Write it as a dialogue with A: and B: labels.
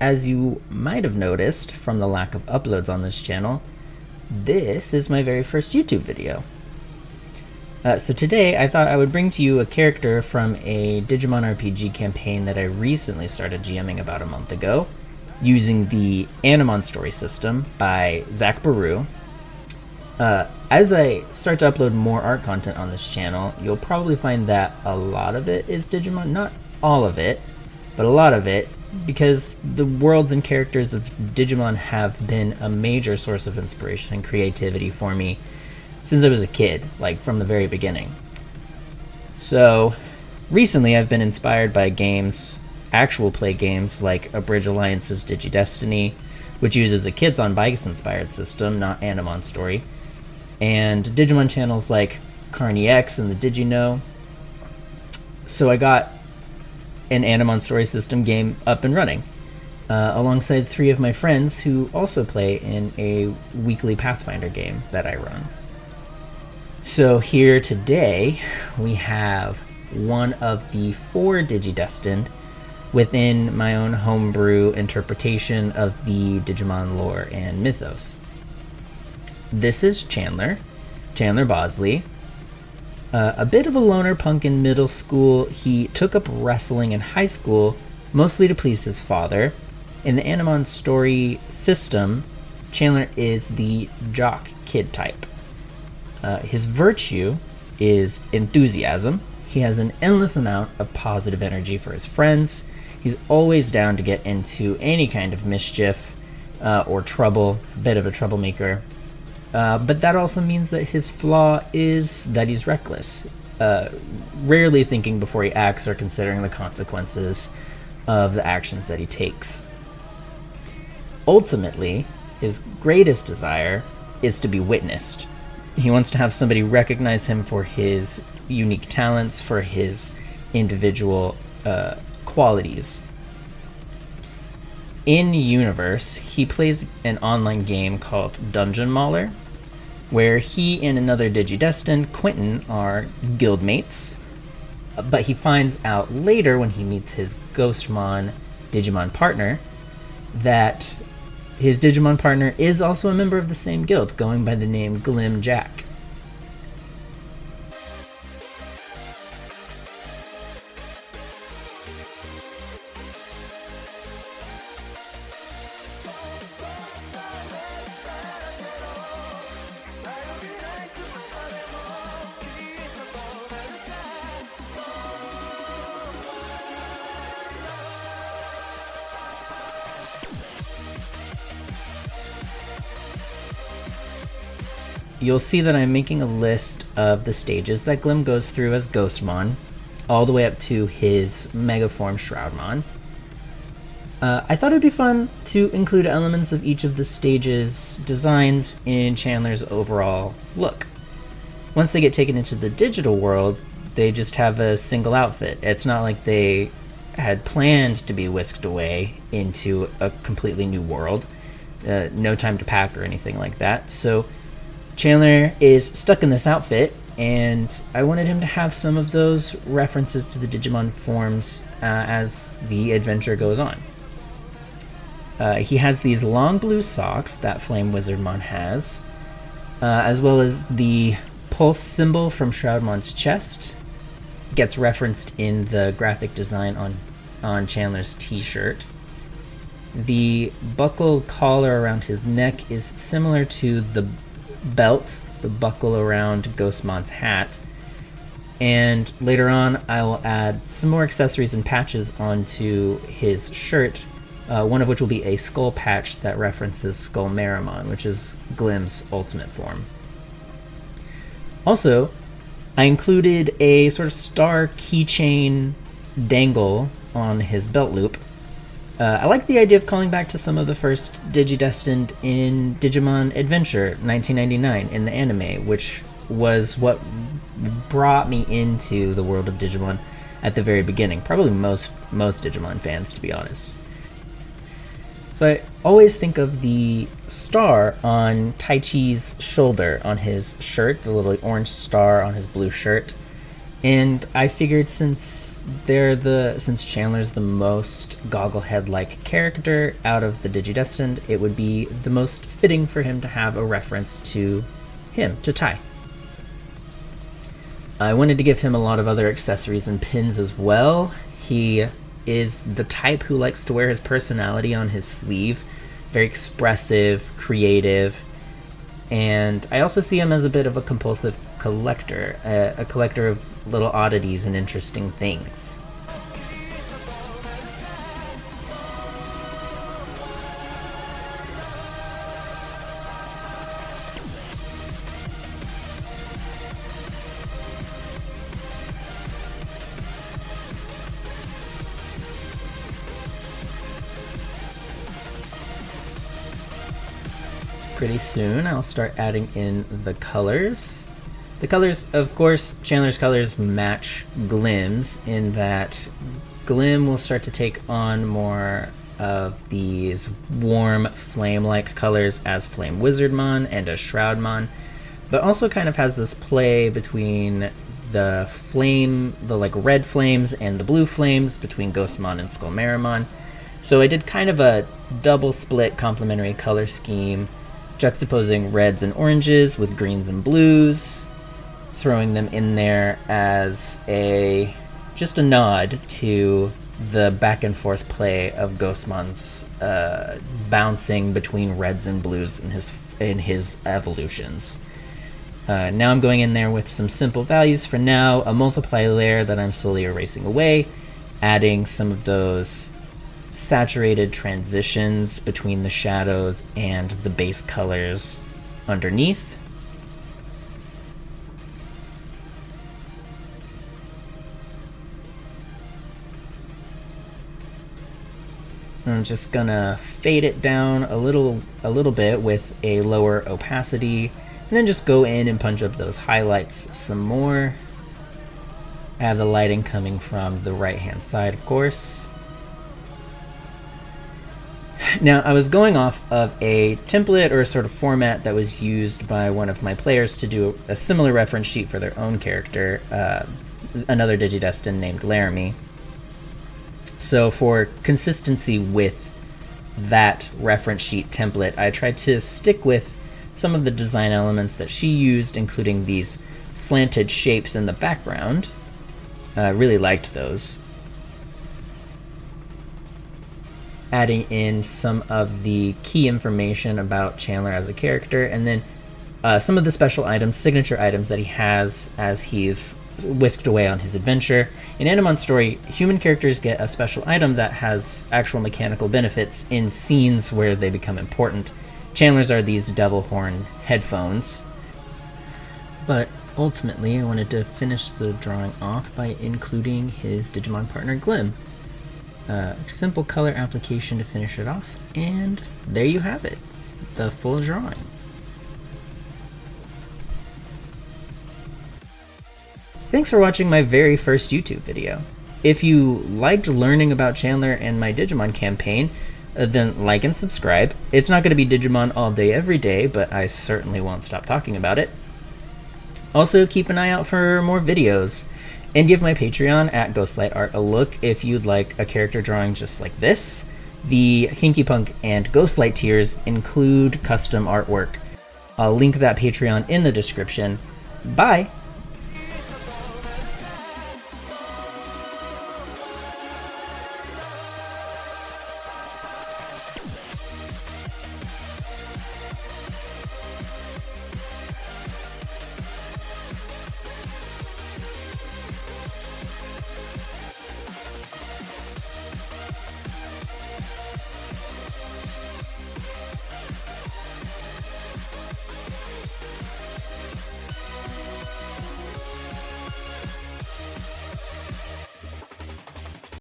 A: As you might have noticed from the lack of uploads on this channel, this is my very first YouTube video. So today I thought I would bring to you a character from a Digimon RPG campaign that I recently started GMing about a month ago, using the Animon story system by Zach Baru. As I start to upload more art content on this channel, you'll probably find that a lot of it is Digimon. Not all of it, but a lot of it, because the worlds and characters of Digimon have been a major source of inspiration and creativity for me since I was a kid, like from the very beginning. So recently I've been inspired by games, actual play games like Abridge Alliance's Digi-Destiny, which uses a Kids on Bikes inspired system, not Animon story, and Digimon channels like Carney X and the Digiknow. So I got an Animon story system game up and running, alongside 3 of my friends who also play in a weekly Pathfinder game that I run. So here today we have one of the 4 Digi-destined within my own homebrew interpretation of the Digimon lore and mythos. This is Chandler Bosley. A bit of a loner punk in middle school. He took up wrestling in high school, mostly to please his father. In the Animon story system, Chandler is the jock kid type. His virtue is enthusiasm. He has an endless amount of positive energy for his friends. He's always down to get into any kind of mischief or trouble, a bit of a troublemaker. But that also means that his flaw is that he's reckless, rarely thinking before he acts or considering the consequences of the actions that he takes. Ultimately, his greatest desire is to be witnessed. He wants to have somebody recognize him for his unique talents, for his individual qualities. In universe, he plays an online game called Dungeon Mauler, where he and another Digi-destined, Quentin, are guildmates. But he finds out later, when he meets his Ghostmon Digimon partner, that his Digimon partner is also a member of the same guild, going by the name Glym-Jack. You'll see that I'm making a list of the stages that Glym goes through as Ghostmon, all the way up to his Megaform Shroudmon. I thought it'd be fun to include elements of each of the stages' designs in Chandler's overall look. Once they get taken into the digital world, they just have a single outfit. It's not like they had planned to be whisked away into a completely new world. No time to pack or anything like that. So Chandler is stuck in this outfit, and I wanted him to have some of those references to the Digimon forms as the adventure goes on. He has these long blue socks that Flame Wizardmon has, as well as the pulse symbol from Shroudmon's chest. Gets referenced in the graphic design on Chandler's t-shirt. The buckled collar around his neck is similar to the belt, the buckle around Ghostmon's hat, and later on I will add some more accessories and patches onto his shirt, one of which will be a skull patch that references Skull Meramon, which is Glym's ultimate form. Also, I included a sort of star keychain dangle on his belt loop. I like the idea of calling back to some of the first Digi-destined in Digimon Adventure 1999 in the anime, which was what brought me into the world of Digimon at the very beginning. Probably most Digimon fans, to be honest. So I always think of the star on Taichi's shoulder on his shirt, the little orange star on his blue shirt, And I figured since Chandler's the most Gogglehead-like character out of the digi-destined, it would be the most fitting for him to have a reference to him, to Tai. I wanted to give him a lot of other accessories and pins as well. He is the type who likes to wear his personality on his sleeve. Very expressive, creative, and I also see him as a bit of a compulsive collector, a collector of little oddities and interesting things. Pretty soon I'll start adding in the colors. The colors, of course, Chandler's colors match Glym's in that Glym will start to take on more of these warm flame-like colors as Flame Wizardmon and as Shroudmon, but also kind of has this play between the like red flames and the blue flames between Ghostmon and Skullmeramon. So I did kind of a double split complementary color scheme, juxtaposing reds and oranges with greens and blues, throwing them in there as just a nod to the back and forth play of Ghostmon's bouncing between reds and blues in his evolutions. Now I'm going in there with some simple values for now, a multiply layer that I'm slowly erasing away, adding some of those saturated transitions between the shadows and the base colors underneath. I'm just gonna fade it down a little bit with a lower opacity, and then just go in and punch up those highlights some more. I have the lighting coming from the right hand side, of course. Now, I was going off of a template or a sort of format that was used by one of my players to do a similar reference sheet for their own character, another digi-destined named Laramie. So for consistency with that reference sheet template, I tried to stick with some of the design elements that she used, including these slanted shapes in the background. I really liked those. Adding in some of the key information about Chandler as a character, and then some of the special items, signature items that he has as he's whisked away on his adventure. In Animon's story, human characters get a special item that has actual mechanical benefits in scenes where they become important. Chandler's are these devil horn headphones. But ultimately, I wanted to finish the drawing off by including his Digimon partner Glym. Simple color application to finish it off, and there you have it, the full drawing. Thanks for watching my very first YouTube video. If you liked learning about Chandler and my Digimon campaign, then like and subscribe. It's not going to be Digimon all day every day, but I certainly won't stop talking about it. Also, keep an eye out for more videos. And give my Patreon at GhostlightArt a look if you'd like a character drawing just like this. The Hinky Punk and Ghostlight tiers include custom artwork. I'll link that Patreon in the description. Bye!